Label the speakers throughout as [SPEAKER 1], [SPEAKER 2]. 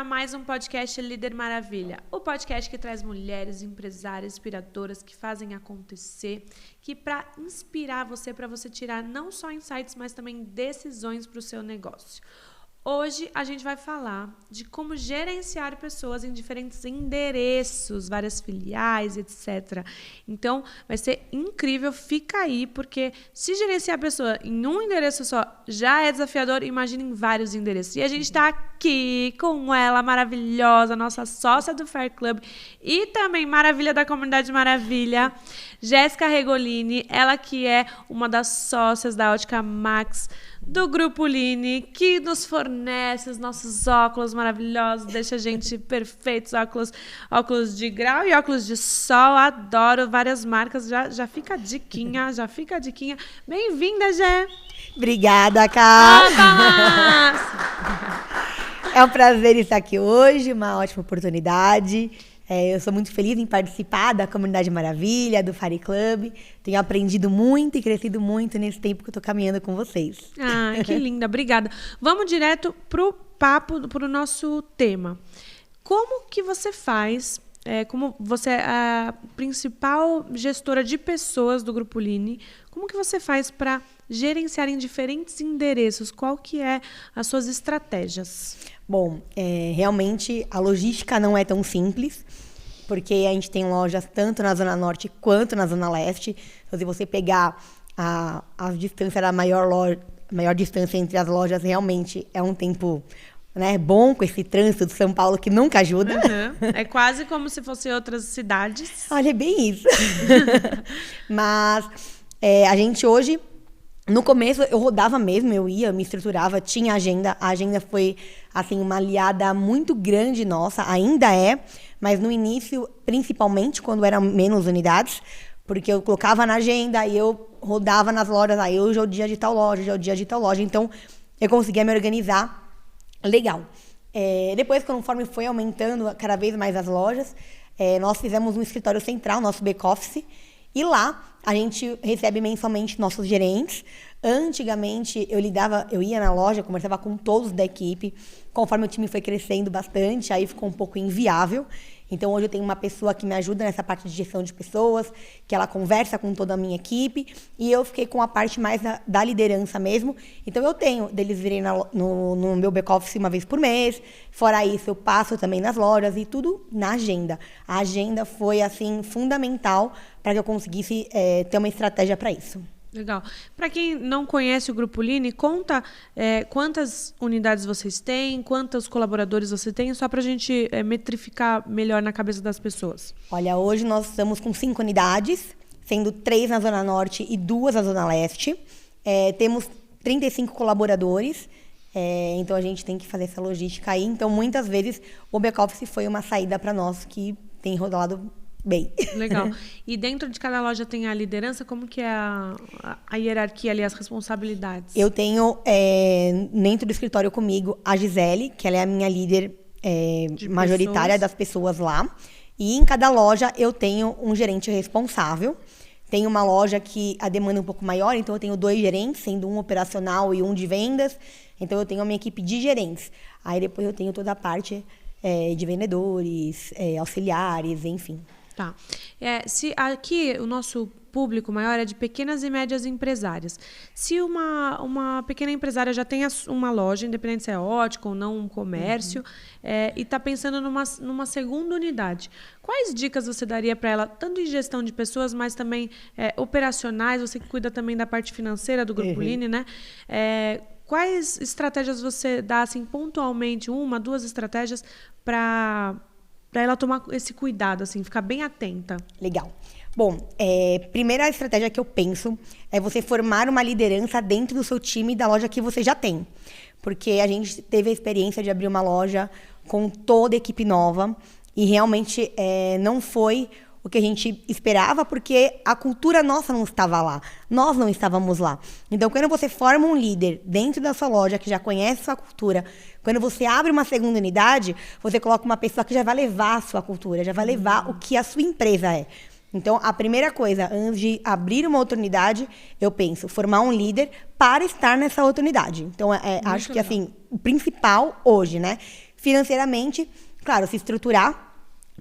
[SPEAKER 1] a mais um podcast Líder Maravilha. O podcast que traz mulheres empresárias, inspiradoras, que fazem acontecer, que para inspirar você, para você tirar não só insights, mas também decisões para o seu negócio. Hoje a gente vai falar de como gerenciar pessoas em diferentes endereços, várias filiais, etc. Então, vai ser incrível, fica aí, porque se gerenciar a pessoa em um endereço só já é desafiador, imagine em vários endereços. E a gente está aqui com ela, maravilhosa, nossa sócia do Fair Club e também maravilha da Comunidade Maravilha, Jéssica Regolini, ela que é uma das sócias da Ótica Max, do Grupo Line, que nos fornece os nossos óculos maravilhosos, deixa a gente perfeitos, óculos de grau e óculos de sol, adoro várias marcas, já fica a diquinha, Bem-vinda, Gé!
[SPEAKER 2] Obrigada, Ká! É um prazer estar aqui hoje, uma ótima oportunidade. Eu sou muito feliz em participar da Comunidade Maravilha, do Fair Club. Tenho aprendido muito e crescido muito nesse tempo que eu estou caminhando com vocês.
[SPEAKER 1] Ah, que linda, obrigada. Vamos direto pro papo, pro nosso tema. Como que você faz, como você é a principal gestora de pessoas do Grupo Line, como que você faz para gerenciar em diferentes endereços? Qual que é as suas estratégias?
[SPEAKER 2] Bom, realmente a logística não é tão simples, porque a gente tem lojas tanto na Zona Norte quanto na Zona Leste. Então, se você pegar a distância da maior distância entre as lojas, realmente é um tempo, né, bom com esse trânsito de São Paulo que nunca ajuda.
[SPEAKER 1] Uhum. É quase como se fossem outras cidades.
[SPEAKER 2] Olha, é bem isso. Mas a gente hoje... No começo, eu rodava mesmo, eu ia, me estruturava, tinha agenda. A agenda foi, assim, uma aliada muito grande nossa, ainda é. Mas no início, principalmente, quando eram menos unidades, porque eu colocava na agenda e eu rodava nas lojas. Aí hoje é o dia de tal loja, hoje é o dia de tal loja. Então, eu conseguia me organizar legal. Depois, conforme foi aumentando cada vez mais as lojas, nós fizemos um escritório central, nosso back-office. E lá, a gente recebe mensalmente nossos gerentes. Antigamente, eu ia na loja, conversava com todos da equipe. Conforme o time foi crescendo bastante, aí ficou um pouco inviável. Então, hoje eu tenho uma pessoa que me ajuda nessa parte de gestão de pessoas, que ela conversa com toda a minha equipe. E eu fiquei com a parte mais da liderança mesmo. Então, eu tenho delivery no meu back-office uma vez por mês. Fora isso, eu passo também nas lojas e tudo na agenda. A agenda foi, assim, fundamental para que eu conseguisse ter uma estratégia para isso.
[SPEAKER 1] Legal. Para quem não conhece o Grupo Line, conta quantas unidades vocês têm, quantos colaboradores você tem, só para a gente metrificar melhor na cabeça das pessoas.
[SPEAKER 2] Olha, hoje nós estamos com 5 unidades, sendo 3 na Zona Norte e 2 na Zona Leste. Temos 35 colaboradores, então a gente tem que fazer essa logística aí. Então, muitas vezes, o back-office foi uma saída para nós que tem rodado bem.
[SPEAKER 1] Legal. E dentro de cada loja tem a liderança? Como que é a hierarquia ali, as responsabilidades?
[SPEAKER 2] Eu tenho dentro do escritório comigo a Gisele, que ela é a minha líder majoritária das pessoas lá. E em cada loja eu tenho um gerente responsável. Tem uma loja que a demanda é um pouco maior, então eu tenho 2 gerentes, sendo um operacional e um de vendas. Então eu tenho a minha equipe de gerentes. Aí depois eu tenho toda a parte de vendedores, auxiliares, enfim.
[SPEAKER 1] Tá. Se aqui o nosso público maior é de pequenas e médias empresárias. Se uma pequena empresária já tem uma loja, independente se é ótica ou não, um comércio, e está pensando numa segunda unidade, quais dicas você daria para ela, tanto em gestão de pessoas, mas também operacionais, você que cuida também da parte financeira do Grupo Line, né? Quais estratégias você dá, assim, pontualmente, 1, 2 estratégias para ela tomar esse cuidado, assim, ficar bem atenta?
[SPEAKER 2] Legal. Bom, primeira estratégia que eu penso é você formar uma liderança dentro do seu time da loja que você já tem. Porque a gente teve a experiência de abrir uma loja com toda a equipe nova e realmente não foi o que a gente esperava, porque a cultura nossa não estava lá. Nós não estávamos lá. Então, quando você forma um líder dentro da sua loja, que já conhece sua cultura, quando você abre uma segunda unidade, você coloca uma pessoa que já vai levar a sua cultura, já vai levar o que a sua empresa é. Então, a primeira coisa, antes de abrir uma outra unidade, eu penso, formar um líder para estar nessa outra unidade. Então, acho que, assim, o principal hoje, né? financeiramente, claro, se estruturar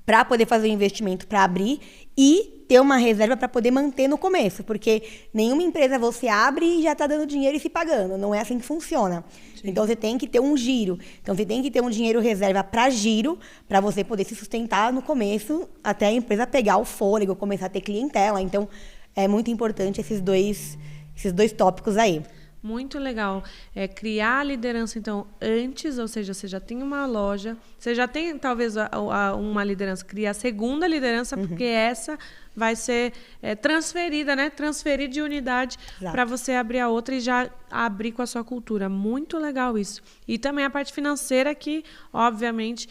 [SPEAKER 2] para poder fazer o investimento para abrir e ter uma reserva para poder manter no começo, porque nenhuma empresa você abre e já está dando dinheiro e se pagando, não é assim que funciona. Sim. Então você tem que ter um giro, então você tem que ter um dinheiro reserva para giro, para você poder se sustentar no começo, até a empresa pegar o fôlego, começar a ter clientela. Então é muito importante esses dois tópicos aí.
[SPEAKER 1] Muito legal. Criar a liderança, então, antes, ou seja, você já tem uma loja, você já tem, talvez, uma liderança, cria a segunda liderança, porque essa vai ser transferida, né? Transferir de unidade para você abrir a outra e já abrir com a sua cultura. Muito legal isso. E também a parte financeira que, obviamente,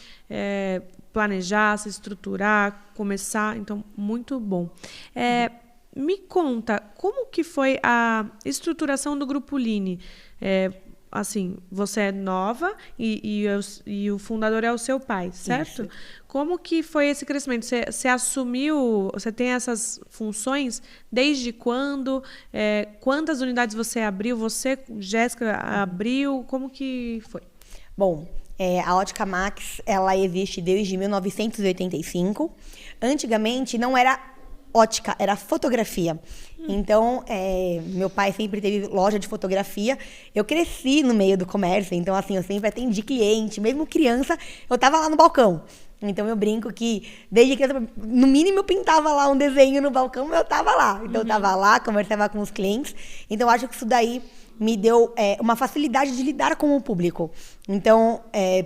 [SPEAKER 1] planejar, se estruturar, começar. Então, muito bom. Me conta, como que foi a estruturação do Grupo Line? Assim, você é nova e o fundador é o seu pai, certo? Isso. Como que foi esse crescimento? Você assumiu, você tem essas funções desde quando? Quantas unidades você abriu? Você, Jéssica, abriu? Como que foi?
[SPEAKER 2] Bom, a Ótica Max, ela existe desde 1985. Antigamente não era ótica, era fotografia. Então, meu pai sempre teve loja de fotografia. Eu cresci no meio do comércio, então, assim, eu sempre atendi cliente. Mesmo criança, eu tava lá no balcão. Então, eu brinco que, desde criança, no mínimo, eu pintava lá um desenho no balcão, eu tava lá. Então, eu tava lá, conversava com os clientes. Então, eu acho que isso daí me deu uma facilidade de lidar com o público. Então,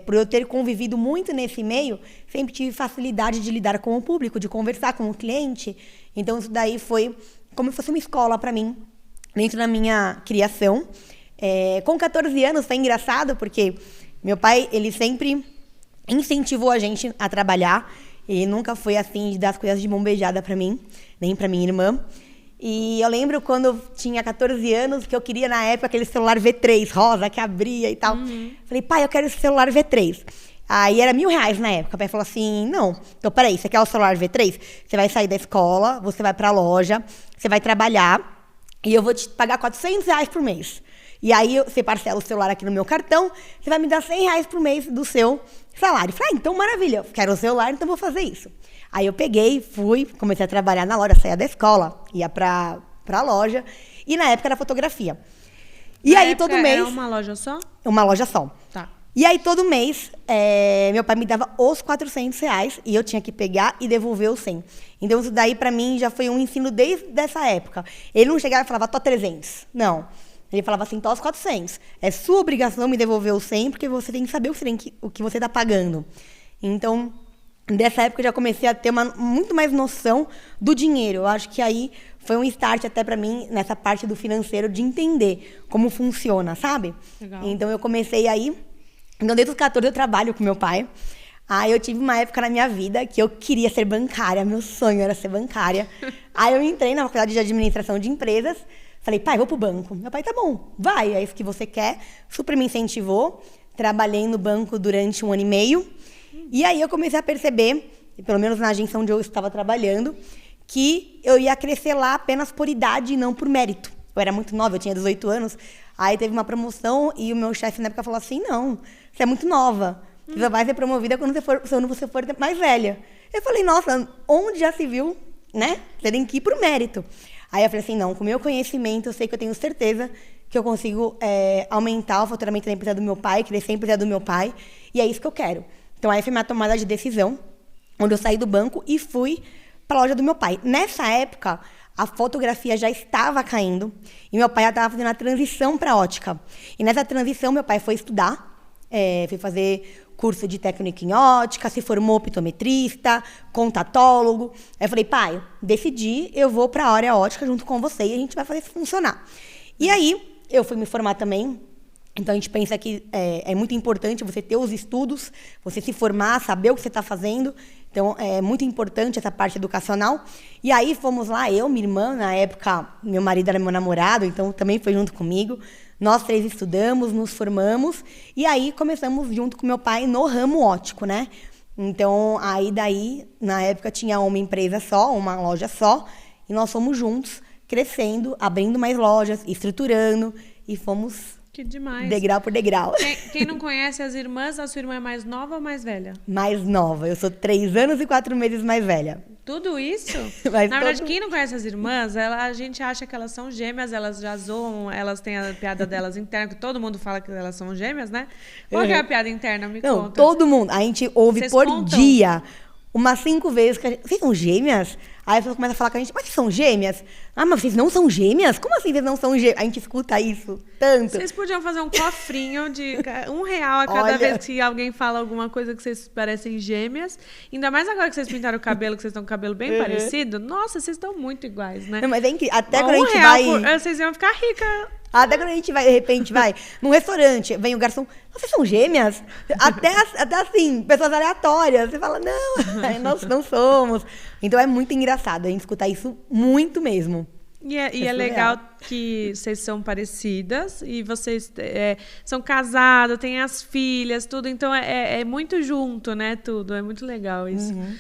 [SPEAKER 2] por eu ter convivido muito nesse meio, sempre tive facilidade de lidar com o público, de conversar com o cliente. Então, isso daí foi como se fosse uma escola para mim, dentro da minha criação. Com 14 anos, foi engraçado, porque meu pai, ele sempre incentivou a gente a trabalhar. Ele nunca foi assim, de dar as coisas de mão beijada para mim, nem para minha irmã. E eu lembro quando eu tinha 14 anos, que eu queria, na época, aquele celular V3 rosa, que abria e tal. Falei, pai, eu quero esse celular V3. Aí era R$1.000 na época. O pai falou assim, não, então peraí, você quer o celular V3? Você vai sair da escola, você vai pra loja, você vai trabalhar e eu vou te pagar R$400 por mês. E aí você parcela o celular aqui no meu cartão, você vai me dar R$100 por mês do seu salário. Falei, então maravilha, eu quero o celular, então vou fazer isso. Aí eu peguei, fui, comecei a trabalhar na loja, saía da escola, ia pra loja, e na época era fotografia. E
[SPEAKER 1] na
[SPEAKER 2] aí
[SPEAKER 1] época
[SPEAKER 2] todo mês...
[SPEAKER 1] Era uma loja só?
[SPEAKER 2] Uma loja só.
[SPEAKER 1] Tá.
[SPEAKER 2] E aí todo mês, meu pai me dava os R$400 e eu tinha que pegar e devolver os 100. Então isso daí pra mim já foi um ensino desde essa época. Ele não chegava e falava, tô 300. Não. Ele falava assim, tô os 400. É sua obrigação me devolver os 100, porque você tem que saber o que você tá pagando. Então... Dessa época eu já comecei a ter muito mais noção do dinheiro. Eu acho que aí foi um start até para mim, nessa parte do financeiro, de entender como funciona, sabe?
[SPEAKER 1] Legal.
[SPEAKER 2] Então eu comecei aí... Então desde os 14 eu trabalho com meu pai. Aí eu tive uma época na minha vida que eu queria ser bancária, meu sonho era ser bancária. Aí eu entrei na faculdade de administração de empresas, falei, pai, vou pro banco. Meu pai, tá bom, vai, é isso que você quer. Super me incentivou. Trabalhei no banco durante 1 ano e meio. E aí eu comecei a perceber, pelo menos na agência onde eu estava trabalhando, que eu ia crescer lá apenas por idade e não por mérito. Eu era muito nova, eu tinha 18 anos. Aí teve uma promoção e o meu chefe na época falou assim, não, você é muito nova. Você só vai ser promovida quando você for mais velha. Eu falei, nossa, onde já se viu, né? Você tem que ir por mérito. Aí eu falei assim, não, com o meu conhecimento, eu sei que eu tenho certeza que eu consigo aumentar o faturamento da empresa do meu pai, crescer a empresa do meu pai, e é isso que eu quero. Então, aí foi minha tomada de decisão, onde eu saí do banco e fui para a loja do meu pai. Nessa época, a fotografia já estava caindo e meu pai já estava fazendo a transição para a ótica. E nessa transição, meu pai foi estudar, foi fazer curso de técnica em ótica, se formou optometrista, contatólogo. Aí eu falei, pai, decidi, eu vou para a área ótica junto com você e a gente vai fazer isso funcionar. E aí, eu fui me formar também. Então, a gente pensa que é muito importante você ter os estudos, você se formar, saber o que você está fazendo. Então, é muito importante essa parte educacional. E aí, fomos lá, eu, minha irmã, na época, meu marido era meu namorado, então também foi junto comigo. Nós 3 estudamos, nos formamos. E aí, começamos junto com meu pai no ramo óptico, né? Então, aí daí, na época, tinha uma empresa só, uma loja só. E nós fomos juntos, crescendo, abrindo mais lojas, estruturando. E fomos...
[SPEAKER 1] Que demais.
[SPEAKER 2] Degrau por degrau.
[SPEAKER 1] Quem não conhece as irmãs, a sua irmã é mais nova ou mais velha?
[SPEAKER 2] Mais nova. Eu sou 3 anos e 4 meses mais velha.
[SPEAKER 1] Tudo isso?
[SPEAKER 2] Mas
[SPEAKER 1] Na verdade, quem não conhece as irmãs, a gente acha que elas são gêmeas, elas já zoam, elas têm a piada delas interna, que todo mundo fala que elas são gêmeas, né? Qual que é a piada interna? Me
[SPEAKER 2] Não,
[SPEAKER 1] conta.
[SPEAKER 2] todo mundo. A gente ouve
[SPEAKER 1] Vocês
[SPEAKER 2] por
[SPEAKER 1] contam?
[SPEAKER 2] dia umas 5 vezes que a gente... Vocês são gêmeas? Aí a pessoa começa a falar com a gente, mas vocês são gêmeas? Ah, mas vocês não são gêmeas? Como assim vocês não são gêmeas? A gente escuta isso tanto.
[SPEAKER 1] Vocês podiam fazer um cofrinho de R$1 a cada
[SPEAKER 2] Olha.
[SPEAKER 1] vez que alguém fala alguma coisa que vocês parecem gêmeas. Ainda mais agora que vocês pintaram o cabelo, que vocês estão com o cabelo bem parecido. Nossa, vocês estão muito iguais, né?
[SPEAKER 2] Não, mas é incrível. Até quando a
[SPEAKER 1] R$1
[SPEAKER 2] gente vai...
[SPEAKER 1] vocês iam ficar ricas.
[SPEAKER 2] Até quando a gente vai, de repente, vai num restaurante, vem o garçom, vocês são gêmeas? Até assim, pessoas aleatórias. Você fala, não, nós não somos. Então é muito engraçado a gente escutar isso muito mesmo.
[SPEAKER 1] E é
[SPEAKER 2] surreal.
[SPEAKER 1] legal que vocês são parecidas e vocês são casadas, têm as filhas, tudo. Então é muito junto, né? Tudo. É muito legal isso.
[SPEAKER 2] Uhum.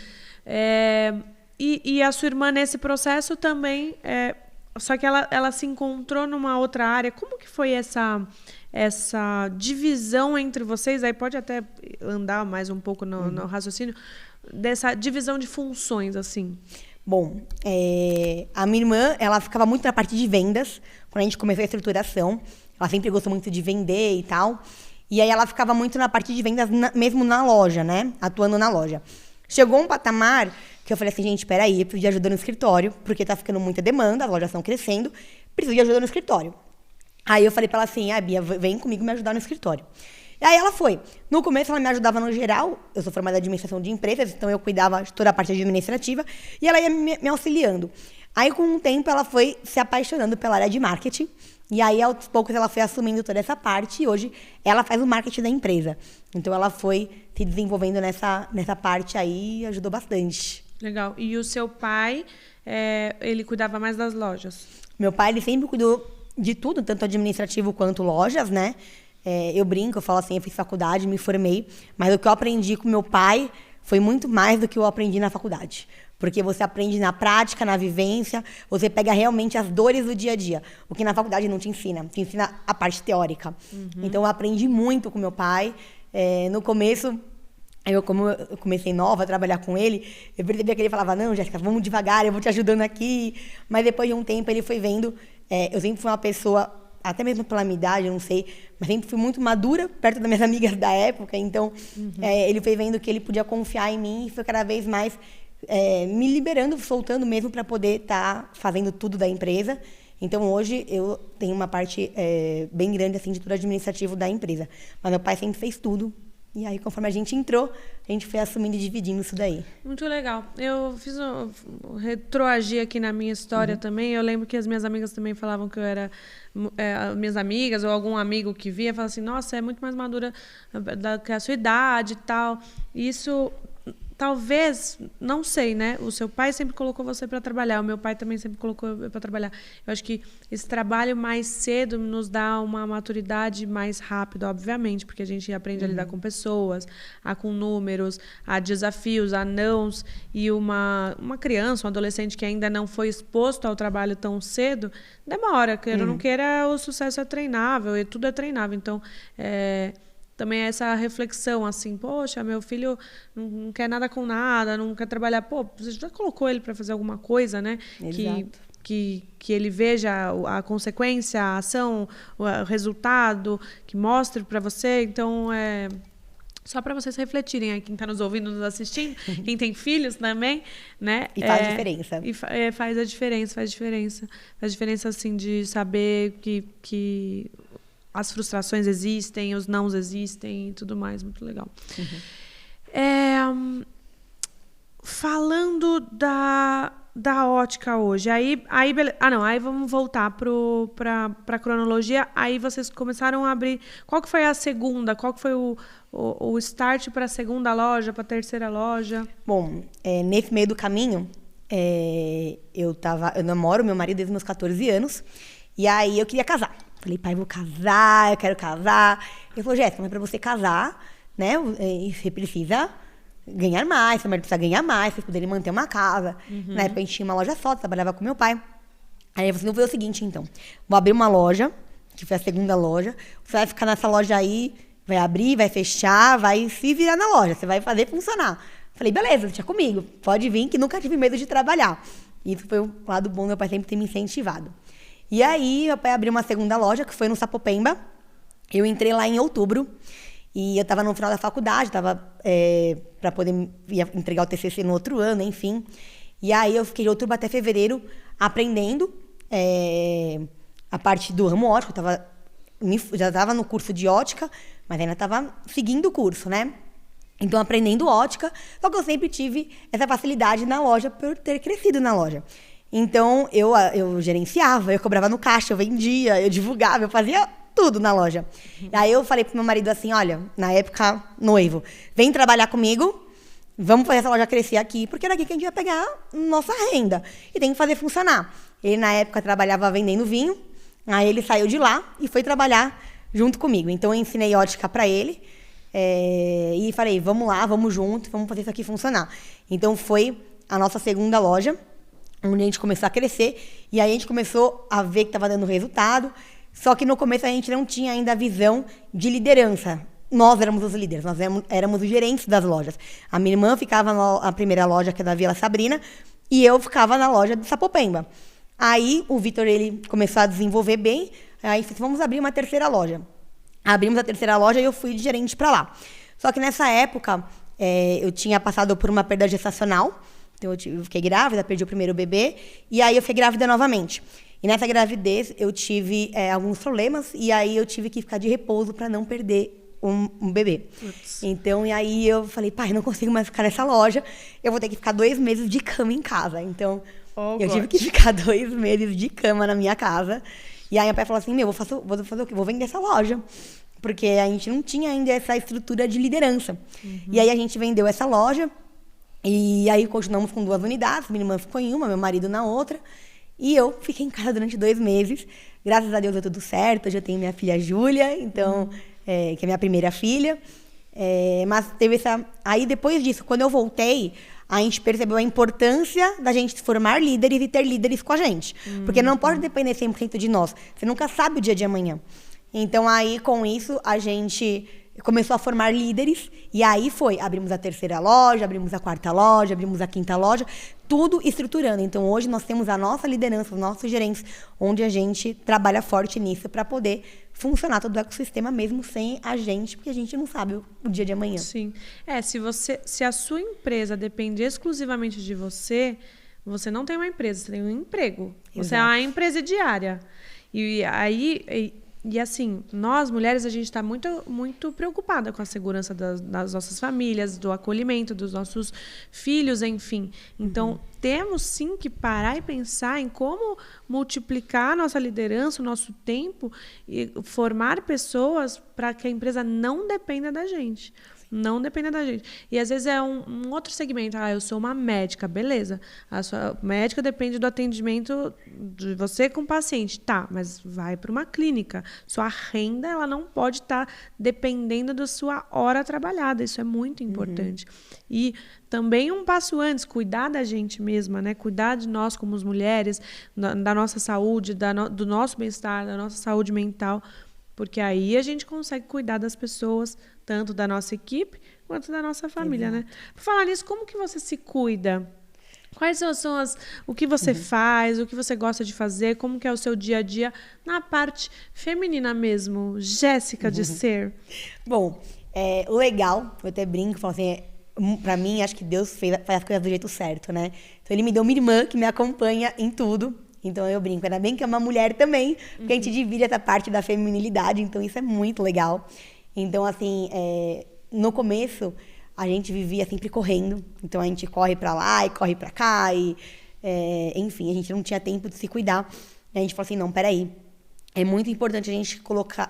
[SPEAKER 1] E a sua irmã, nesse processo, também... Só que ela se encontrou numa outra área. Como que foi essa divisão entre vocês? Aí pode até andar mais um pouco no raciocínio. Dessa divisão de funções, assim.
[SPEAKER 2] Bom, a minha irmã, ela ficava muito na parte de vendas, quando a gente começou a estruturação. Ela sempre gostou muito de vender e tal. E aí ela ficava muito na parte de vendas, mesmo na loja, né? Atuando na loja. Chegou um patamar que eu falei assim, gente, peraí, eu preciso de ajuda no escritório, porque tá ficando muita demanda, as lojas estão crescendo, preciso de ajuda no escritório. Aí eu falei pra ela assim, Bia, vem comigo me ajudar no escritório. E aí ela foi. No começo ela me ajudava no geral, eu sou formada em administração de empresas, então eu cuidava de toda a parte administrativa, e ela ia me auxiliando. Aí com o tempo ela foi se apaixonando pela área de marketing, e aí aos poucos ela foi assumindo toda essa parte, e hoje ela faz o marketing da empresa. Então ela foi se desenvolvendo nessa parte aí e ajudou bastante.
[SPEAKER 1] Legal. E o seu pai, ele cuidava mais das lojas?
[SPEAKER 2] Meu pai, ele sempre cuidou de tudo, tanto administrativo quanto lojas, né? Eu brinco, eu falo assim, eu fiz faculdade, me formei, mas o que eu aprendi com meu pai foi muito mais do que eu aprendi na faculdade. Porque você aprende na prática, na vivência, você pega realmente as dores do dia a dia. O que na faculdade não te ensina a parte teórica. Uhum. Então, eu aprendi muito com meu pai. No começo... Como eu comecei nova a trabalhar com ele, eu percebia que ele falava, não, Jéssica, vamos devagar, eu vou te ajudando aqui. Mas depois de um tempo ele foi vendo, eu sempre fui uma pessoa, até mesmo pela minha idade, eu não sei, mas sempre fui muito madura perto das minhas amigas da época. Então, ele foi vendo que ele podia confiar em mim e foi cada vez mais me liberando, soltando mesmo para poder estar fazendo tudo da empresa. Então, hoje, eu tenho uma parte bem grande assim, de tudo administrativo da empresa. Mas meu pai sempre fez tudo. E aí, conforme a gente entrou, a gente foi assumindo e dividindo isso daí.
[SPEAKER 1] Muito legal. Eu fiz retroagir aqui na minha história também. Eu lembro que as minhas amigas também falavam que eu era... minhas amigas ou algum amigo que via, falava assim, nossa, é muito mais madura que a sua idade e tal. Isso... Talvez, não sei, né? O seu pai sempre colocou você para trabalhar, o meu pai também sempre colocou para trabalhar. Eu acho que esse trabalho mais cedo nos dá uma maturidade mais rápida, obviamente, porque a gente aprende a lidar com pessoas, com números, a desafios, a nãos. E uma criança, um adolescente que ainda não foi exposto ao trabalho tão cedo, demora. Queira ou não queira, o sucesso é treinável, e tudo é treinável. Então, também essa reflexão, assim, poxa, meu filho não quer nada com nada, não quer trabalhar. Pô, você já colocou ele para fazer alguma coisa, né?
[SPEAKER 2] Exato.
[SPEAKER 1] Que ele veja a consequência, a ação, o resultado, que mostre para você. Então, só para vocês refletirem aí, quem está nos ouvindo, nos assistindo, quem tem filhos também, né?
[SPEAKER 2] E faz diferença.
[SPEAKER 1] E faz a diferença, faz diferença. Faz diferença, assim, de saber que as frustrações existem, os nãos existem e tudo mais. Muito legal. Falando da ótica hoje, aí vamos voltar para a cronologia. Aí vocês começaram a abrir... Qual que foi a segunda? Qual que foi o start para a segunda loja, para a terceira loja?
[SPEAKER 2] Bom, nesse meio do caminho, eu namoro meu marido desde meus 14 anos, e aí eu queria casar. Falei, pai, vou casar, eu quero casar. Ele falou, Jéssica, mas para você casar, né, você precisa ganhar mais, seu marido precisa ganhar mais, vocês poderem manter uma casa. Na época a gente tinha uma loja só, trabalhava com meu pai. Aí eu falei, vou fazer o seguinte, então. Vou abrir uma loja, que foi a segunda loja. Você vai ficar nessa loja aí, vai abrir, vai fechar, vai se virar na loja. Você vai fazer funcionar. Falei, beleza, deixa comigo. Pode vir, que nunca tive medo de trabalhar. Isso foi o lado bom, meu pai sempre ter me incentivado. E aí, meu pai abriu uma segunda loja, que foi no Sapopemba. Eu entrei lá em outubro. E eu estava no final da faculdade, estava para poder ia entregar o TCC no outro ano, enfim. E aí eu fiquei de outubro até fevereiro aprendendo a parte do ramo ótico. Já estava no curso de ótica, mas ainda estava seguindo o curso, né? Então, aprendendo ótica, só que eu sempre tive essa facilidade na loja por ter crescido na loja. Então, eu gerenciava, eu cobrava no caixa, eu vendia, eu divulgava, eu fazia tudo na loja. Aí eu falei pro meu marido assim, olha, na época, noivo, vem trabalhar comigo, vamos fazer essa loja crescer aqui, porque é daqui que a gente vai pegar nossa renda. E tem que fazer funcionar. Ele, na época, trabalhava vendendo vinho, aí ele saiu de lá e foi trabalhar junto comigo. Então, eu ensinei ótica para ele. E falei, vamos lá, vamos junto, vamos fazer isso aqui funcionar. Então, foi a nossa segunda loja, onde a gente começou a crescer. E aí, a gente começou a ver que estava dando resultado. Só que, no começo, a gente não tinha ainda a visão de liderança. Nós éramos os líderes, nós éramos os gerentes das lojas. A minha irmã ficava na primeira loja, que é da Vila Sabrina, e eu ficava na loja de Sapopemba. Aí, o Vitor, ele começou a desenvolver bem. Aí, vamos abrir uma terceira loja. Abrimos a terceira loja e eu fui de gerente para lá. Só que nessa época, eu tinha passado por uma perda gestacional. Então, eu fiquei grávida, perdi o primeiro bebê. E aí, eu fiquei grávida novamente. E nessa gravidez, eu tive alguns problemas. E aí, eu tive que ficar de repouso para não perder um bebê. Ups. Então, e aí, eu falei, pai, não consigo mais ficar nessa loja. Eu vou ter que ficar 2 meses de cama em casa. Então, eu tive que ficar 2 meses de cama na minha casa. E aí, meu pai falou assim, vou fazer o quê? Vou vender essa loja. Porque a gente não tinha ainda essa estrutura de liderança. Uhum. E aí, a gente vendeu essa loja. E aí, continuamos com 2 unidades. Minha irmã ficou em uma, meu marido na outra. E eu fiquei em casa durante 2 meses. Graças a Deus, deu tudo certo. Hoje eu tenho minha filha Júlia, então, que é minha primeira filha. Mas teve essa... Aí, depois disso, quando eu voltei, a gente percebeu a importância da gente formar líderes e ter líderes com a gente. Porque não pode depender 100% de nós. Você nunca sabe o dia de amanhã. Então, aí, com isso, a gente começou a formar líderes. E aí abrimos a terceira loja, abrimos a quarta loja, abrimos a quinta loja. Tudo estruturando. Então, hoje, nós temos a nossa liderança, os nossos gerentes, onde a gente trabalha forte nisso para poder funcionar todo o ecossistema mesmo sem a gente, porque a gente não sabe o dia de amanhã.
[SPEAKER 1] Sim. Se a sua empresa depende exclusivamente de você, você não tem uma empresa, você tem um emprego. Exato. Você é uma empresidiária. E aí... E assim, nós, mulheres, a gente está muito, muito preocupada com a segurança das nossas famílias, do acolhimento dos nossos filhos, enfim. Então, temos sim que parar e pensar em como multiplicar a nossa liderança, o nosso tempo e formar pessoas para que a empresa não dependa da gente. Não dependa da gente. E às vezes é um outro segmento. Eu sou uma médica, beleza. A sua médica depende do atendimento de você com o paciente. Tá, mas vai para uma clínica. Sua renda ela não pode estar dependendo da sua hora trabalhada. Isso é muito importante. E também um passo antes, cuidar da gente mesma, né? Cuidar de nós como mulheres, da nossa saúde, do nosso bem-estar, da nossa saúde mental. Porque aí a gente consegue cuidar das pessoas, tanto da nossa equipe quanto da nossa família, né? Por falar nisso, como que você se cuida? Quais são o que você faz, o que você gosta de fazer, como que é o seu dia a dia na parte feminina mesmo, Jéssica de ser?
[SPEAKER 2] Bom, o legal, eu até brinco, falo assim, pra mim, acho que Deus faz as coisas do jeito certo, né? Então ele me deu uma irmã que me acompanha em tudo. Então, eu brinco, ainda bem que é uma mulher também, porque a gente divide essa parte da feminilidade, então isso é muito legal. Então, assim, no começo, a gente vivia sempre correndo, então a gente corre pra lá e corre pra cá, enfim, a gente não tinha tempo de se cuidar. E a gente falou assim, não, peraí, é muito importante a gente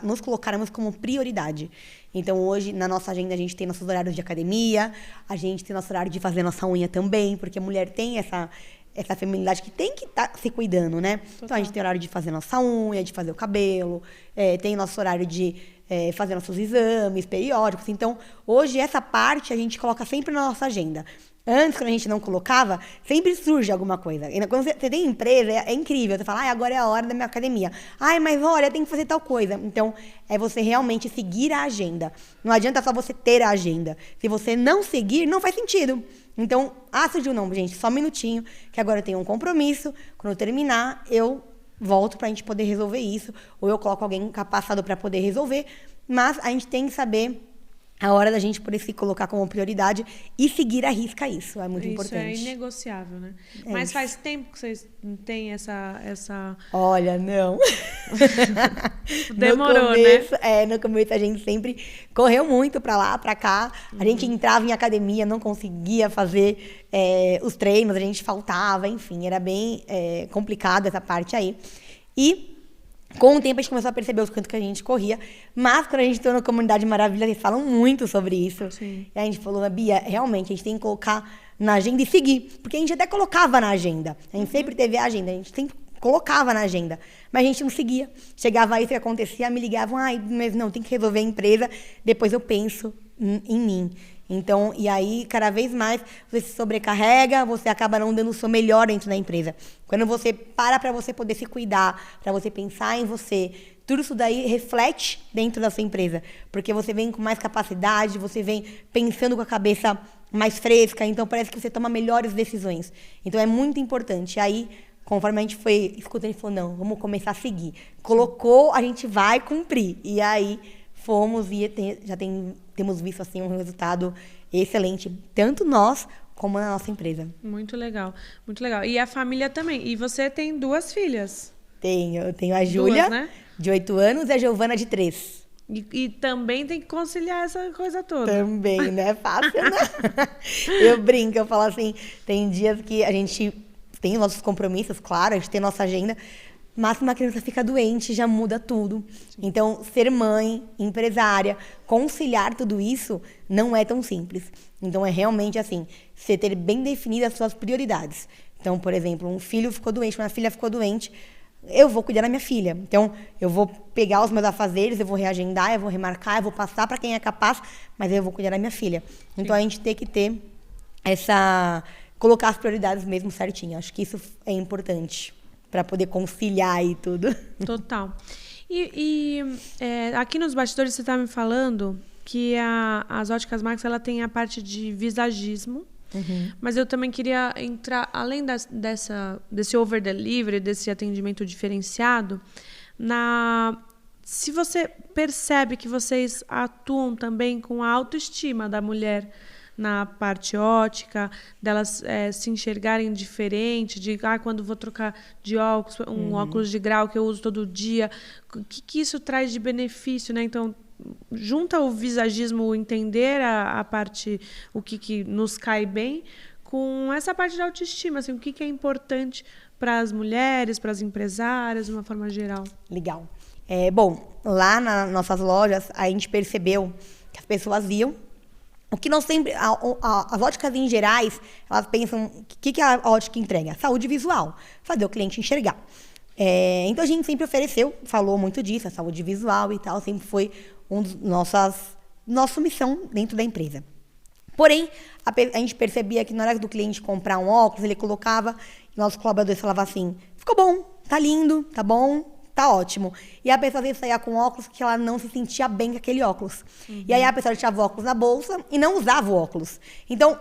[SPEAKER 2] nos colocarmos como prioridade. Então, hoje, na nossa agenda, a gente tem nossos horários de academia, a gente tem nosso horário de fazer nossa unha também, porque a mulher tem essa feminilidade que tem que estar se cuidando, né? Total. Então, a gente tem horário de fazer nossa unha, de fazer o cabelo, tem nosso horário de fazer nossos exames periódicos. Então, hoje, essa parte a gente coloca sempre na nossa agenda. Antes, quando a gente não colocava, sempre surge alguma coisa. E quando você tem empresa, é incrível. Você fala, agora é a hora da minha academia. Mas olha, tem que fazer tal coisa. Então, é você realmente seguir a agenda. Não adianta só você ter a agenda. Se você não seguir, não faz sentido. Então, surgiu não, gente, só um minutinho, que agora eu tenho um compromisso. Quando eu terminar, eu volto pra gente poder resolver isso. Ou eu coloco alguém capacitado para poder resolver. Mas a gente tem que saber a hora da gente poder se colocar como prioridade e seguir à risca isso. É muito importante. Isso
[SPEAKER 1] é inegociável, né? Mas faz tempo que vocês têm essa...
[SPEAKER 2] Olha, não.
[SPEAKER 1] Demorou, né?
[SPEAKER 2] No começo a gente sempre correu muito pra lá, pra cá. A gente entrava em academia, não conseguia fazer os treinos, a gente faltava, enfim. Era bem complicado essa parte aí. E com o tempo a gente começou a perceber os quantos que a gente corria, mas quando a gente entrou na Comunidade Maravilha, eles falam muito sobre isso.
[SPEAKER 1] Sim.
[SPEAKER 2] E a gente falou, Bia, realmente a gente tem que colocar na agenda e seguir, porque a gente até colocava na agenda, a gente sempre teve a agenda, a gente sempre colocava na agenda, mas a gente não seguia. Chegava isso que acontecia, me ligavam, mas não, tem que resolver a empresa, depois eu penso em mim. Então, e aí, cada vez mais, você se sobrecarrega, você acaba não dando o seu melhor dentro da empresa. Quando você para você poder se cuidar, para você pensar em você, tudo isso daí reflete dentro da sua empresa. Porque você vem com mais capacidade, você vem pensando com a cabeça mais fresca, então parece que você toma melhores decisões. Então, é muito importante. E aí, conforme a gente foi escutando, a gente falou, não, vamos começar a seguir. Colocou, a gente vai cumprir. E aí, fomos e temos visto assim um resultado excelente, tanto nós como na nossa empresa.
[SPEAKER 1] Muito legal, muito legal. E a família também. E você tem 2 filhas?
[SPEAKER 2] Eu tenho a Júlia,
[SPEAKER 1] né?
[SPEAKER 2] de 8 anos, e a Giovana, de 3.
[SPEAKER 1] E também tem que conciliar essa coisa toda.
[SPEAKER 2] Também, não é fácil, né? Eu brinco, eu falo assim, tem dias que a gente tem os nossos compromissos, claro, a gente tem nossa agenda, mas se uma criança fica doente, já muda tudo. Então, ser mãe, empresária, conciliar tudo isso não é tão simples. Então, é realmente assim, você ter bem definidas as suas prioridades. Então, por exemplo, um filho ficou doente, uma filha ficou doente, eu vou cuidar da minha filha. Então, eu vou pegar os meus afazeres, eu vou reagendar, eu vou remarcar, eu vou passar para quem é capaz, mas eu vou cuidar da minha filha. Então, a gente tem que ter colocar as prioridades mesmo certinho. Acho que isso é importante para poder conciliar e tudo.
[SPEAKER 1] Total. Aqui nos bastidores você está me falando que as Óticas Max, ela tem a parte de visagismo, mas eu também queria entrar, além desse over delivery, desse atendimento diferenciado, se você percebe que vocês atuam também com a autoestima da mulher na parte ótica, delas se enxergarem diferente, de quando vou trocar de óculos, óculos de grau que eu uso todo dia, o que isso traz de benefício, né? Então, junta o visagismo, entender a parte, o que nos cai bem, com essa parte da autoestima, assim, o que é importante para as mulheres, para as empresárias, de uma forma geral.
[SPEAKER 2] Legal. Bom, lá nas nossas lojas, a gente percebeu que as pessoas viam o que nós sempre... As óticas em gerais, elas pensam... O que a ótica entrega? Saúde visual. Fazer o cliente enxergar. Então, a gente sempre ofereceu, falou muito disso, a saúde visual e tal, sempre foi nossa missão dentro da empresa. Porém, a gente percebia que na hora do cliente comprar um óculos, ele colocava, e nossos colaboradores falavam assim, ficou bom, tá lindo, tá bom, tá ótimo. E a pessoa às vezes saía com óculos que ela não se sentia bem com aquele óculos. E aí a pessoa deixava o óculos na bolsa e não usava o óculos. Então,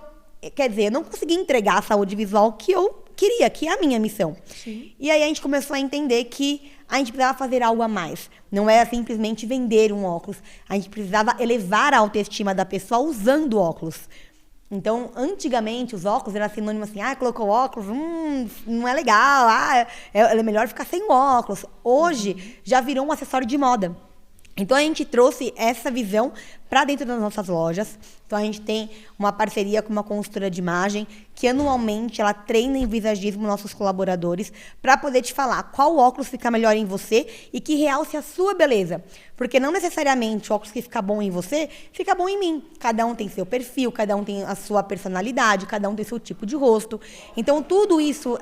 [SPEAKER 2] quer dizer, eu não conseguia entregar a saúde visual que eu queria, que é a minha missão.
[SPEAKER 1] Sim.
[SPEAKER 2] E aí a gente começou a entender que a gente precisava fazer algo a mais. Não era simplesmente vender um óculos. A gente precisava elevar a autoestima da pessoa usando óculos. Então, antigamente, os óculos eram sinônimo assim, colocou óculos, não é legal, é melhor ficar sem o óculos. Hoje, já virou um acessório de moda. Então, a gente trouxe essa visão para dentro das nossas lojas. Então, a gente tem uma parceria com uma consultora de imagem que anualmente ela treina em visagismo nossos colaboradores para poder te falar qual óculos fica melhor em você e que realce a sua beleza. Porque não necessariamente o óculos que fica bom em você, fica bom em mim. Cada um tem seu perfil, cada um tem a sua personalidade, cada um tem seu tipo de rosto. Então, tudo isso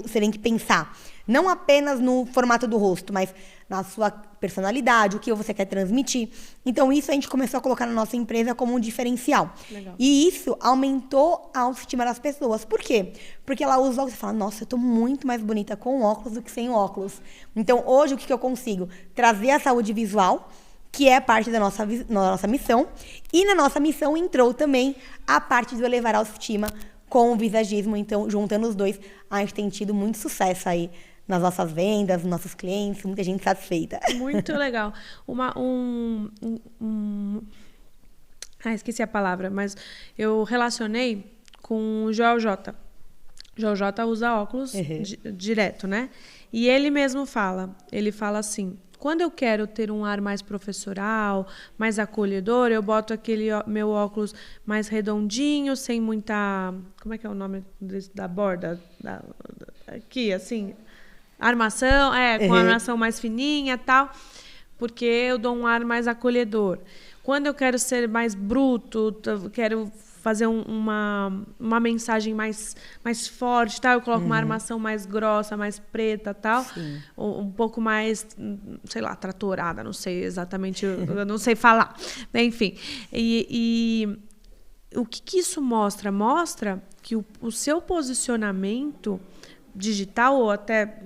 [SPEAKER 2] você tem que pensar. Não apenas no formato do rosto, mas na sua personalidade, o que você quer transmitir. Então, isso a gente começou a colocar na nossa empresa como um diferencial.
[SPEAKER 1] Legal.
[SPEAKER 2] E isso aumentou a autoestima das pessoas. Por quê? Porque ela usa óculos e fala, nossa, eu tô muito mais bonita com óculos do que sem óculos. Então, hoje, o que eu consigo? Trazer a saúde visual, que é parte da nossa missão. E na nossa missão entrou também a parte do elevar a autoestima com o visagismo. Então, juntando os dois, a gente tem tido muito sucesso aí nas nossas vendas, nos nossos clientes, muita gente satisfeita.
[SPEAKER 1] Muito legal. Esqueci a palavra, mas eu relacionei com o Joel J. Joel J usa óculos direto, né? E ele mesmo fala assim, quando eu quero ter um ar mais professoral, mais acolhedor, eu boto aquele meu óculos mais redondinho, sem muita... Como é que é o nome da borda? Aqui, assim... Armação, com a armação mais fininha e tal, porque eu dou um ar mais acolhedor. Quando eu quero ser mais bruto, quero fazer uma mensagem mais forte, tal, eu coloco uma armação mais grossa, mais preta, tal, um pouco mais, sei lá, tratorada, não sei exatamente, eu não sei falar. Enfim, e o que isso mostra? Mostra que o seu posicionamento digital ou até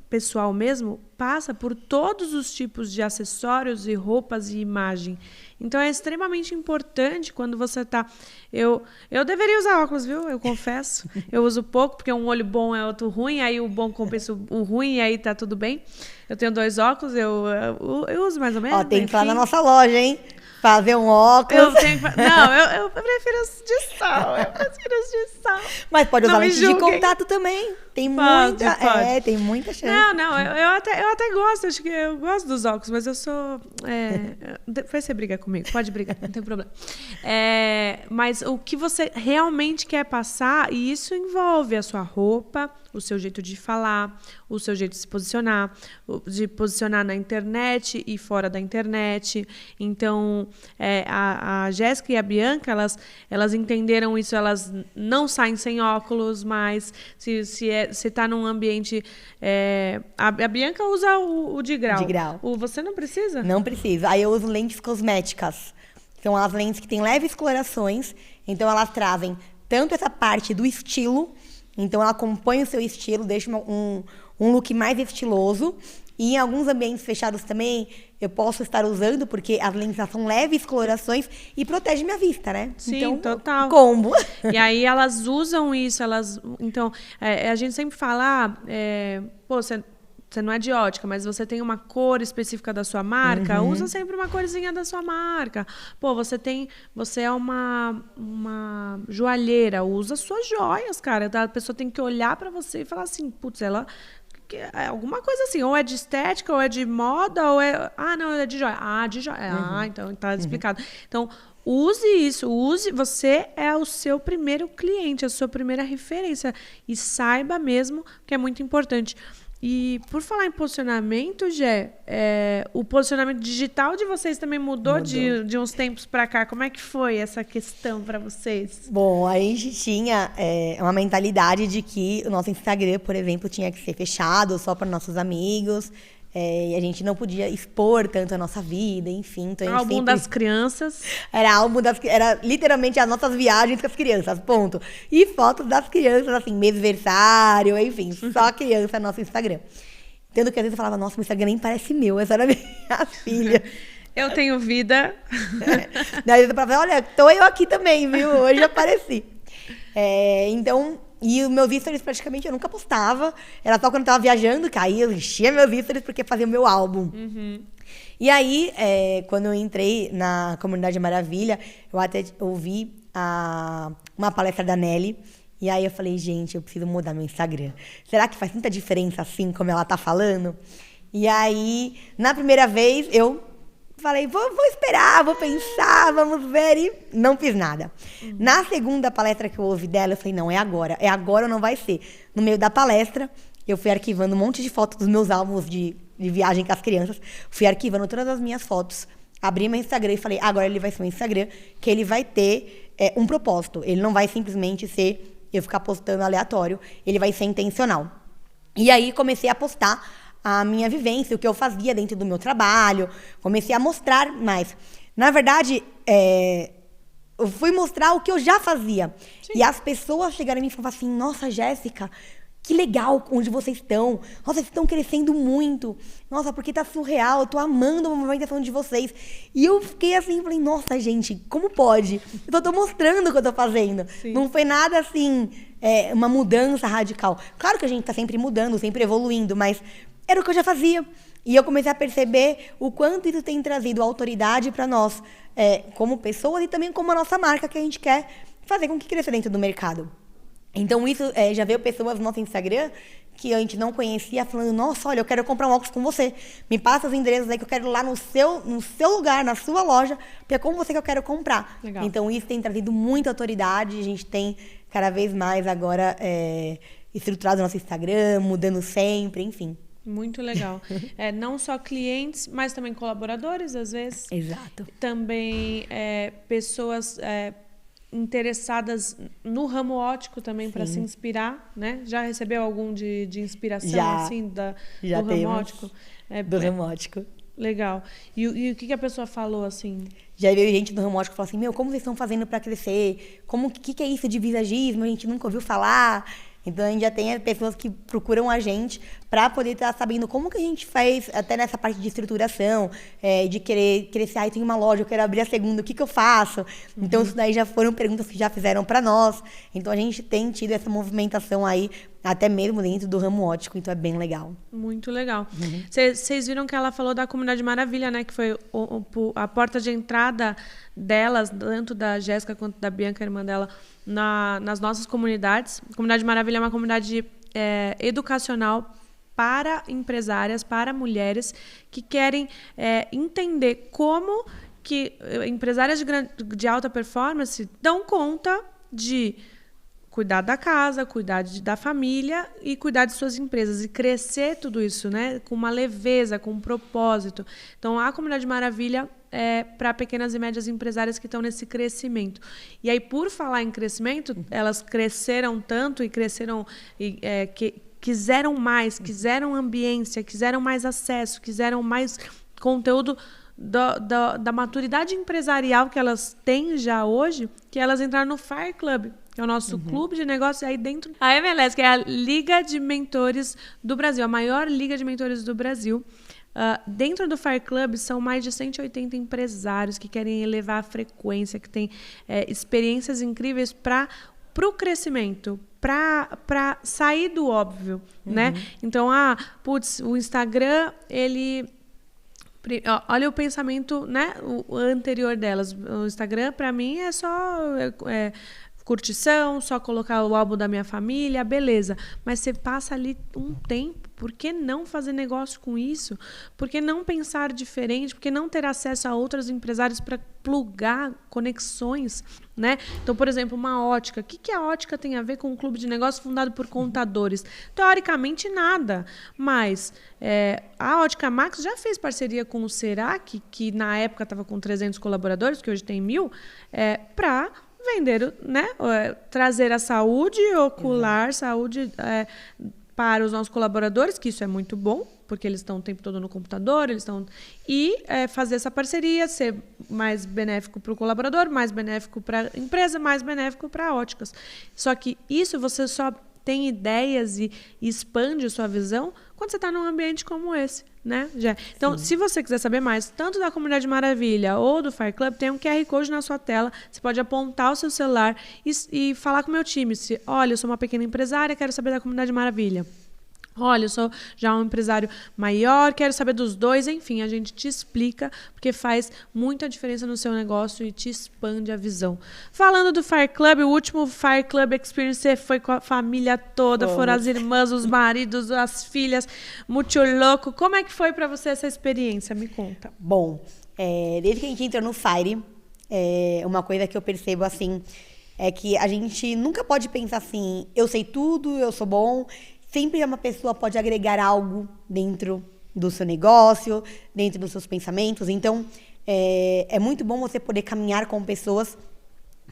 [SPEAKER 1] pessoal mesmo, passa por todos os tipos de acessórios e roupas e imagem. Então, é extremamente importante quando você tá... Eu deveria usar óculos, viu? Eu confesso. Eu uso pouco, porque um olho bom é outro ruim, aí o bom compensa o ruim e aí tá tudo bem. Eu tenho 2 óculos, eu uso mais ou menos.
[SPEAKER 2] Tem que ir lá na nossa loja, hein? Fazer um óculos.
[SPEAKER 1] Eu prefiro os de sal.
[SPEAKER 2] Mas pode usar lente de contato também. Tem muita, pode. Tem muita chance.
[SPEAKER 1] Eu até gosto, acho que eu gosto dos óculos, mas eu sou... Depois você briga comigo, pode brigar, não tem problema. Mas o que você realmente quer passar, e isso envolve a sua roupa, o seu jeito de falar, o seu jeito de se posicionar, de posicionar na internet e fora da internet. Então, a Jéssica e a Bianca, elas entenderam isso, elas não saem sem óculos, mas se tá num ambiente... a Bianca usa o de grau.
[SPEAKER 2] De grau.
[SPEAKER 1] Você não precisa?
[SPEAKER 2] Não precisa. Aí eu uso lentes cosméticas. São as lentes que têm leves colorações, então elas trazem tanto essa parte do estilo, então ela acompanha o seu estilo, deixa um look mais estiloso. E em alguns ambientes fechados também, eu posso estar usando, porque as lentes são leves colorações e protege minha vista, né?
[SPEAKER 1] Sim,
[SPEAKER 2] então,
[SPEAKER 1] total.
[SPEAKER 2] Combo.
[SPEAKER 1] E aí elas usam isso, então, a gente sempre fala, você não é de ótica, mas você tem uma cor específica da sua marca, usa sempre uma corzinha da sua marca. Você é uma joalheira, usa suas joias, cara. A pessoa tem que olhar pra você e falar assim, putz, ela... alguma coisa assim, ou é de estética, ou é de moda, ou é... não, é de joia. De joia. Então tá explicado. Então, use isso, você é o seu primeiro cliente, a sua primeira referência. E saiba mesmo que é muito importante. E por falar em posicionamento, Gé, o posicionamento digital de vocês também mudou. De uns tempos para cá. Como é que foi essa questão para vocês?
[SPEAKER 2] Bom, a gente tinha uma mentalidade de que o nosso Instagram, por exemplo, tinha que ser fechado só para nossos amigos. E a gente não podia expor tanto a nossa vida, enfim. Então
[SPEAKER 1] álbum das crianças.
[SPEAKER 2] Era literalmente as nossas viagens com as crianças, ponto. E fotos das crianças, assim, mêsversário, enfim, só criança no nosso Instagram. Tanto que às vezes eu falava, nossa, o Instagram nem parece meu, essa era minha filha.
[SPEAKER 1] Eu tenho vida.
[SPEAKER 2] Daí eu falava, olha, tô eu aqui também, viu? Hoje apareci. Então... E os meus stories praticamente eu nunca postava. Era só quando eu tava viajando, que aí eu enchia meus stories porque fazia o meu álbum. E aí, quando eu entrei na Comunidade Maravilha, eu até ouvi uma palestra da Nelly. E aí eu falei, gente, eu preciso mudar meu Instagram. Será que faz tanta diferença assim como ela tá falando? E aí, na primeira vez, eu falei, vou esperar, vou pensar, vamos ver, e não fiz nada. Na segunda palestra que eu ouvi dela, eu falei, não, é agora ou não vai ser. No meio da palestra, eu fui arquivando um monte de fotos dos meus álbuns de viagem com as crianças, fui arquivando todas as minhas fotos, abri meu Instagram e falei, agora ele vai ser um Instagram que ele vai ter um propósito, ele não vai simplesmente ser eu ficar postando aleatório, ele vai ser intencional. E aí comecei a postar a minha vivência, o que eu fazia dentro do meu trabalho, comecei a mostrar mais. Na verdade, eu fui mostrar o que eu já fazia. Sim. E as pessoas chegaram em mim e falaram assim, nossa, Jéssica, que legal onde vocês estão. Nossa, vocês estão crescendo muito. Nossa, porque tá surreal, eu tô amando a movimentação de vocês. E eu fiquei assim, falei, nossa, gente, como pode? Eu só tô mostrando o que eu tô fazendo. Sim. Não foi nada assim, uma mudança radical. Claro que a gente tá sempre mudando, sempre evoluindo, mas era o que eu já fazia. E eu comecei a perceber o quanto isso tem trazido autoridade para nós, como pessoas e também como a nossa marca que a gente quer fazer com que cresça dentro do mercado. Então, isso já veio pessoas no nosso Instagram que a gente não conhecia falando, nossa, olha, eu quero comprar um óculos com você. Me passa os endereços aí que eu quero ir lá no seu lugar, na sua loja, porque é com você que eu quero comprar. Legal. Então, isso tem trazido muita autoridade. A gente tem cada vez mais agora estruturado o nosso Instagram, mudando sempre, enfim.
[SPEAKER 1] Muito legal. Não só clientes, mas também colaboradores, às vezes.
[SPEAKER 2] Exato.
[SPEAKER 1] Também pessoas interessadas no ramo óptico também, para se inspirar, né? Já recebeu algum de inspiração assim do ramo óptico?
[SPEAKER 2] Do ramo óptico.
[SPEAKER 1] Legal. E o que a pessoa falou assim?
[SPEAKER 2] Já veio gente do ramo óptico que falou assim, como vocês estão fazendo para crescer? O que é isso de visagismo? A gente nunca ouviu falar. Então, a gente já tem pessoas que procuram a gente para poder estar sabendo como que a gente faz, até nessa parte de estruturação, de querer crescer. Tem uma loja, eu quero abrir a segunda, o que eu faço? Então, isso daí já foram perguntas que já fizeram para nós. Então, a gente tem tido essa movimentação aí, até mesmo dentro do ramo óptico. Então, é bem legal.
[SPEAKER 1] Muito legal. Vocês viram que ela falou da Comunidade Maravilha, né? Que foi a porta de entrada delas, tanto da Jéssica quanto da Bianca, irmã dela, nas nossas comunidades. A Comunidade Maravilha é uma comunidade educacional para empresárias, para mulheres que querem entender como que empresárias de alta performance dão conta de cuidar da casa, cuidar da família e cuidar de suas empresas e crescer tudo isso, né, com uma leveza, com um propósito. Então, a Comunidade Maravilha é para pequenas e médias empresárias que estão nesse crescimento. E aí, por falar em crescimento, elas cresceram tanto e cresceram quiseram mais, quiseram ambiência, quiseram mais acesso, quiseram mais conteúdo da maturidade empresarial que elas têm já hoje, que elas entraram no Fire Club, que é o nosso clube de negócios aí dentro. A MLS, que é a Liga de Mentores do Brasil, a maior liga de mentores do Brasil. Dentro do Fire Club são mais de 180 empresários que querem elevar a frequência, que têm experiências incríveis para o crescimento, para sair do óbvio, né? Então, o Instagram, ele... Olha o pensamento, né, o anterior delas. O Instagram, para mim, é só curtição, só colocar o álbum da minha família, beleza. Mas você passa ali um tempo, por que não fazer negócio com isso? Por que não pensar diferente? Por que não ter acesso a outros empresários para plugar conexões, né? Então, por exemplo, uma ótica. O que a ótica tem a ver com um clube de negócio fundado por contadores? Teoricamente, nada. Mas a Ótica Max já fez parceria com o Serac, que na época estava com 300 colaboradores, que hoje tem 1.000, para vender, né? Trazer a saúde ocular, saúde para os nossos colaboradores, que isso é muito bom, porque eles estão o tempo todo no computador, fazer essa parceria, ser mais benéfico para o colaborador, mais benéfico para a empresa, mais benéfico para óticas. Só que isso você só tem ideias e expande sua visão quando você está num ambiente como esse, né, Jé? Então, se você quiser saber mais, tanto da Comunidade Maravilha ou do Fire Club, tem um QR Code na sua tela. Você pode apontar o seu celular e falar com o meu time. Olha, eu sou uma pequena empresária, quero saber da Comunidade Maravilha. Olha, eu sou já um empresário maior, quero saber dos dois. Enfim, a gente te explica, porque faz muita diferença no seu negócio e te expande a visão. Falando do Fire Club, o último Fire Club Experience você foi com a família toda, foram as irmãs, os maridos, as filhas, muito louco. Como é que foi para você essa experiência? Me conta.
[SPEAKER 2] Bom, Desde que a gente entrou no Fire, uma coisa que eu percebo, assim, é que a gente nunca pode pensar assim, eu sei tudo, eu sou bom. Sempre uma pessoa pode agregar algo dentro do seu negócio, dentro dos seus pensamentos. Então, é muito bom você poder caminhar com pessoas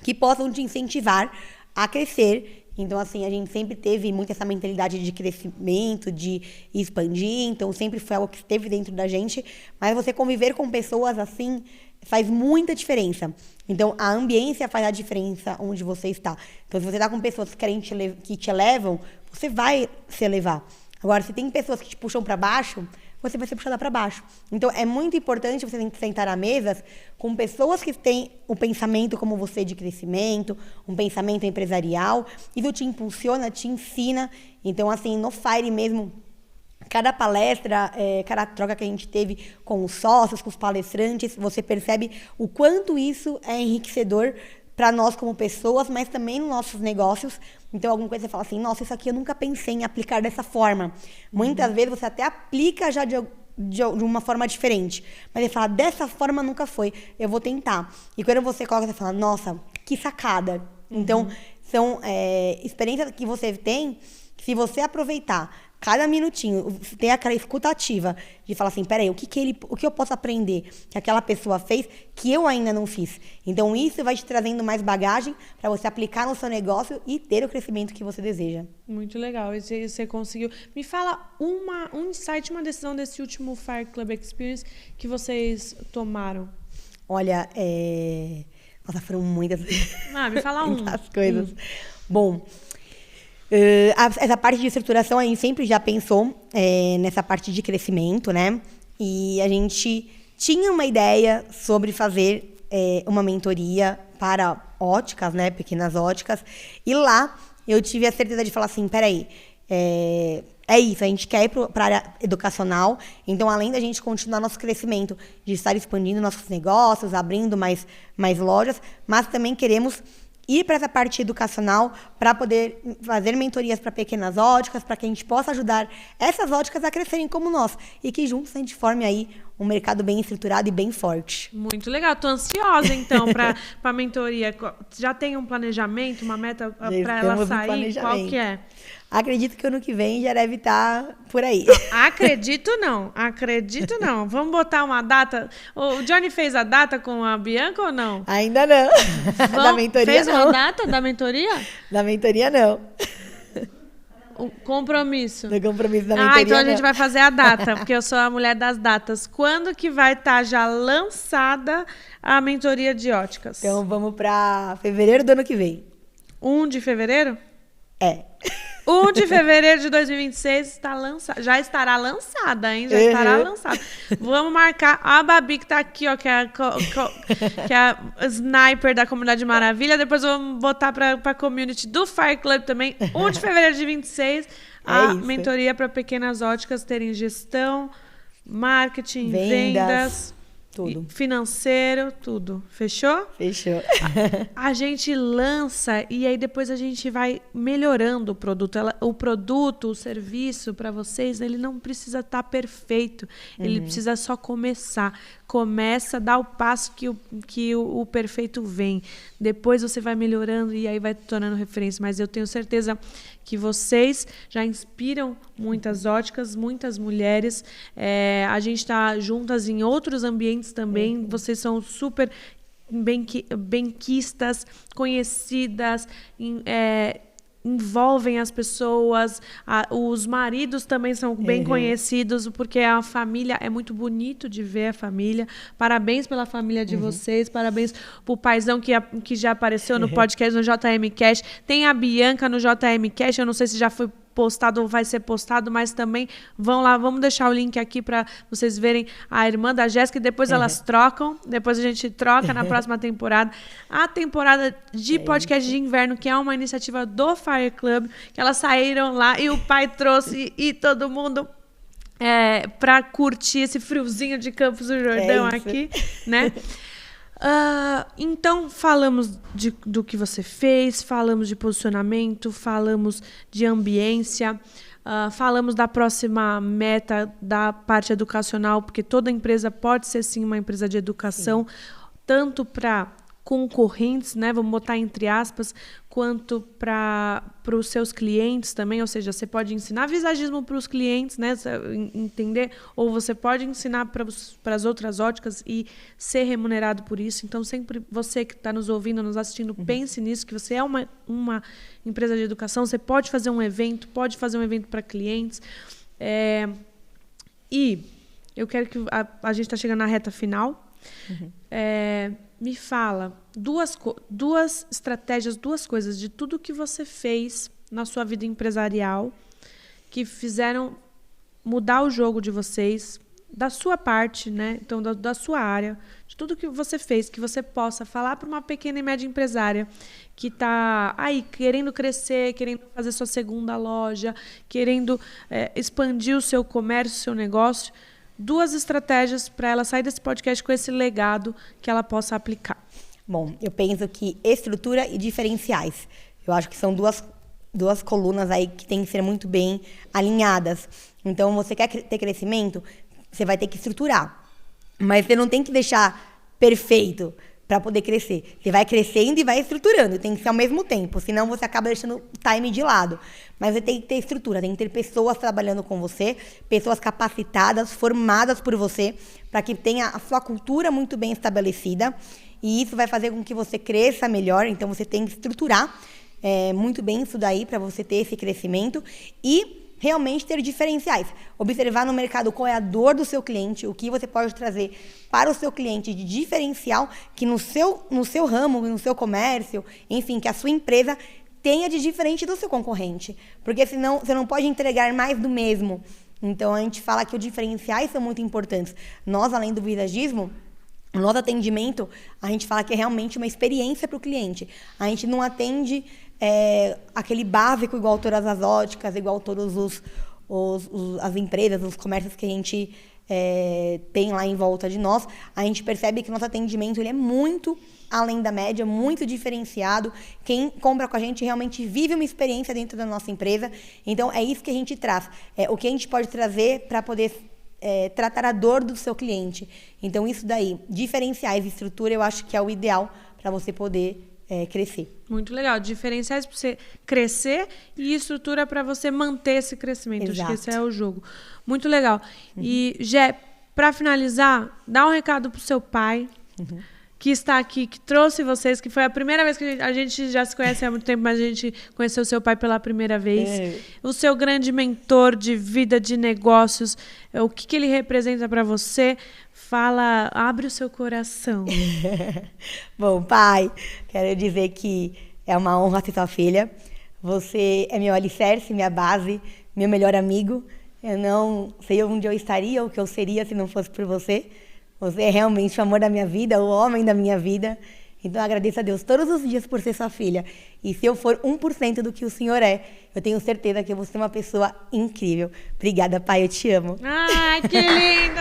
[SPEAKER 2] que possam te incentivar a crescer. Então, assim, a gente sempre teve muito essa mentalidade de crescimento, de expandir. Então, sempre foi algo que esteve dentro da gente. Mas você conviver com pessoas assim faz muita diferença. Então, a ambiência faz a diferença onde você está. Então, se você está com pessoas que querem que te elevam, você vai se elevar. Agora, se tem pessoas que te puxam para baixo, você vai ser puxada para baixo. Então, é muito importante você sentar à mesa com pessoas que têm o pensamento como você de crescimento, um pensamento empresarial. Isso te impulsiona, te ensina. Então, assim, no Fire mesmo, cada palestra, cada troca que a gente teve com os sócios, com os palestrantes, você percebe o quanto isso é enriquecedor para nós como pessoas, mas também nos nossos negócios. Então, alguma coisa você fala assim, nossa, isso aqui eu nunca pensei em aplicar dessa forma. Muitas vezes você até aplica já de uma forma diferente. Mas você fala, dessa forma nunca foi, eu vou tentar. E quando você coloca, você fala, nossa, que sacada. Então, são experiências que você tem, que se você aproveitar cada minutinho, ter aquela escutativa de falar assim, peraí, o que eu posso aprender que aquela pessoa fez que eu ainda não fiz? Então, isso vai te trazendo mais bagagem para você aplicar no seu negócio e ter o crescimento que você deseja.
[SPEAKER 1] Muito legal. E você conseguiu. Me fala um insight, uma decisão desse último Fire Club Experience que vocês tomaram.
[SPEAKER 2] Olha, nossa, foram muitas
[SPEAKER 1] me fala
[SPEAKER 2] muitas coisas. Bom, essa parte de estruturação a gente sempre já pensou nessa parte de crescimento, né? E a gente tinha uma ideia sobre fazer uma mentoria para óticas, né? Pequenas óticas. E lá eu tive a certeza de falar assim, peraí, é isso, a gente quer ir para a área educacional. Então, além da gente continuar nosso crescimento, de estar expandindo nossos negócios, abrindo mais lojas, mas também queremos ir para essa parte educacional para poder fazer mentorias para pequenas óticas, para que a gente possa ajudar essas óticas a crescerem como nós e que juntos a gente forme aí um mercado bem estruturado e bem forte.
[SPEAKER 1] Muito legal. Tô ansiosa, então, para a mentoria. Já tem um planejamento, uma meta para ela sair? Qual que é?
[SPEAKER 2] Acredito que ano que vem já deve estar por aí.
[SPEAKER 1] Acredito não. Vamos botar uma data. O Johnny fez a data com a Bianca ou não?
[SPEAKER 2] Ainda não. Da mentoria
[SPEAKER 1] fez
[SPEAKER 2] não.
[SPEAKER 1] Fez uma data da mentoria?
[SPEAKER 2] Da mentoria não.
[SPEAKER 1] O compromisso.
[SPEAKER 2] Do compromisso da mentoria
[SPEAKER 1] então a gente
[SPEAKER 2] não.
[SPEAKER 1] vai fazer a data, porque eu sou a mulher das datas. Quando que vai estar já lançada a mentoria de óticas?
[SPEAKER 2] Então vamos para fevereiro do ano que vem.
[SPEAKER 1] 1 de fevereiro? 1 de fevereiro de 2026 já estará lançada, hein? Já estará lançada. Vamos marcar a Babi, que tá aqui, ó, que é a sniper da Comunidade Maravilha. Depois vamos botar pra community do Fire Club também. 1 de fevereiro de 2026, a mentoria para pequenas óticas terem gestão, marketing, vendas
[SPEAKER 2] tudo.
[SPEAKER 1] Financeiro, tudo. Fechou?
[SPEAKER 2] Fechou.
[SPEAKER 1] A gente lança e aí depois a gente vai melhorando o produto. O produto, o serviço para vocês, ele não precisa estar perfeito. Ele precisa só começar. Começa, dá o passo que o perfeito vem. Depois você vai melhorando e aí vai tornando referência. Mas eu tenho certeza que vocês já inspiram muitas óticas, muitas mulheres. A gente está juntas em outros ambientes também. Vocês são super benquistas, conhecidas, envolvem as pessoas, os maridos também são bem conhecidos, porque a família é muito bonito de ver a família. Parabéns pela família de vocês, parabéns pro paizão que já apareceu no podcast, no JM Cash. Tem a Bianca no JM Cash, eu não sei se já foi postado ou vai ser postado, mas também vão lá, vamos deixar o link aqui para vocês verem a irmã da Jéssica e depois elas trocam, depois a gente troca na próxima temporada. A temporada de podcast de inverno, que é uma iniciativa do Fire Club, que elas saíram lá e o pai trouxe e todo mundo para curtir esse friozinho de Campos do Jordão aqui, né? Então, falamos do que você fez, falamos de posicionamento, falamos de ambiência. Falamos da próxima meta da parte educacional, porque toda empresa pode ser, sim, uma empresa de educação, tanto para concorrentes, né, vamos botar entre aspas, quanto para os seus clientes também, ou seja, você pode ensinar visagismo para os clientes, né, entender, ou você pode ensinar para as outras óticas e ser remunerado por isso. Então, sempre você que está nos ouvindo, nos assistindo, pense nisso, que você é uma empresa de educação, você pode fazer um evento para clientes. E eu quero que a gente está chegando na reta final. Me fala duas estratégias, duas coisas de tudo que você fez na sua vida empresarial que fizeram mudar o jogo de vocês, da sua parte, né? Então, da sua área, de tudo que você fez, que você possa falar para uma pequena e média empresária que está aí querendo crescer, querendo fazer sua segunda loja, querendo expandir o seu comércio, o seu negócio. 2 estratégias para ela sair desse podcast com esse legado que ela possa aplicar.
[SPEAKER 2] Bom, eu penso que estrutura e diferenciais. Eu acho que são duas colunas aí que têm que ser muito bem alinhadas. Então, você quer ter crescimento, você vai ter que estruturar. Mas você não tem que deixar perfeito para poder crescer. Você vai crescendo e vai estruturando. Tem que ser ao mesmo tempo, senão você acaba deixando o time de lado. Mas você tem que ter estrutura, tem que ter pessoas trabalhando com você, pessoas capacitadas, formadas por você, para que tenha a sua cultura muito bem estabelecida. E isso vai fazer com que você cresça melhor. Então, você tem que estruturar muito bem isso daí para você ter esse crescimento. E realmente ter diferenciais. Observar no mercado qual é a dor do seu cliente, o que você pode trazer para o seu cliente de diferencial que no seu ramo, no seu comércio, enfim, que a sua empresa tenha de diferente do seu concorrente. Porque senão você não pode entregar mais do mesmo. Então, a gente fala que os diferenciais são muito importantes. Nós, além do visagismo, o nosso atendimento, a gente fala que é realmente uma experiência para o cliente. A gente não atende aquele básico igual todas as óticas, igual todos as empresas, os comércios que a gente tem lá em volta de nós. A gente percebe que o nosso atendimento ele é muito além da média, muito diferenciado. Quem compra com a gente realmente vive uma experiência dentro da nossa empresa. Então, é isso que a gente traz. O que a gente pode trazer para poder tratar a dor do seu cliente. Então, isso daí, diferenciais e estrutura, eu acho que é o ideal para você poder crescer.
[SPEAKER 1] Muito legal. Diferenciais para você crescer e estrutura para você manter esse crescimento.
[SPEAKER 2] Exato.
[SPEAKER 1] Acho que esse é o jogo. Muito legal. E, Gé, para finalizar, dá um recado pro seu pai, que está aqui, que trouxe vocês, que foi a primeira vez que a gente já se conhece há muito tempo, mas a gente conheceu o seu pai pela primeira vez. O seu grande mentor de vida, de negócios, o que ele representa para você? Fala, abre o seu coração.
[SPEAKER 2] Bom, pai, quero dizer que é uma honra ser sua filha. Você é meu alicerce, minha base, meu melhor amigo. Eu não sei onde eu estaria ou o que eu seria se não fosse por você. Você é realmente o amor da minha vida, o homem da minha vida. Então, eu agradeço a Deus todos os dias por ser sua filha. E se eu for 1% do que o senhor é, eu tenho certeza que eu vou ser uma pessoa incrível. Obrigada, pai, eu te amo.
[SPEAKER 1] Ai, que lindo!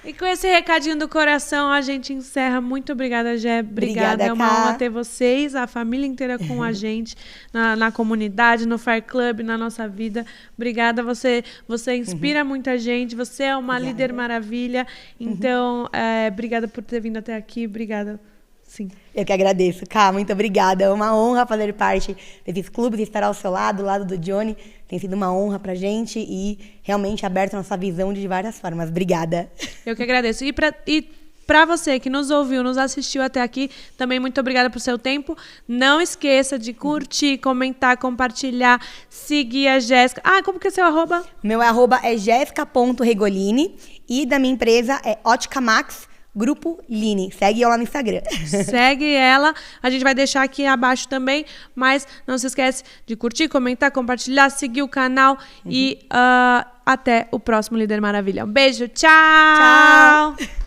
[SPEAKER 1] E com esse recadinho do coração, a gente encerra. Muito obrigada, Gé. Obrigada. É uma honra ter vocês, a família inteira com a gente, na comunidade, no Fire Club, na nossa vida. Obrigada. Você inspira muita gente. Você é uma líder maravilha. Então, obrigada por ter vindo até aqui. Obrigada. Sim.
[SPEAKER 2] Eu que agradeço, Ká, muito obrigada. É uma honra fazer parte desses clubes e estar ao seu lado, do lado do Johnny. Tem sido uma honra pra gente e realmente aberto a nossa visão de várias formas. Obrigada.
[SPEAKER 1] Eu que agradeço. E pra você que nos ouviu, nos assistiu até aqui, também muito obrigada por seu tempo. Não esqueça de curtir, comentar, compartilhar, seguir a Jéssica. Como que é seu arroba?
[SPEAKER 2] Meu arroba é jéssica.regolini e da minha empresa é Ótica Max Grupo Line. Segue ela no Instagram.
[SPEAKER 1] Segue ela. A gente vai deixar aqui abaixo também. Mas não se esquece de curtir, comentar, compartilhar, seguir o canal. E até o próximo Líder Maravilha. Um beijo. Tchau!
[SPEAKER 2] Tchau!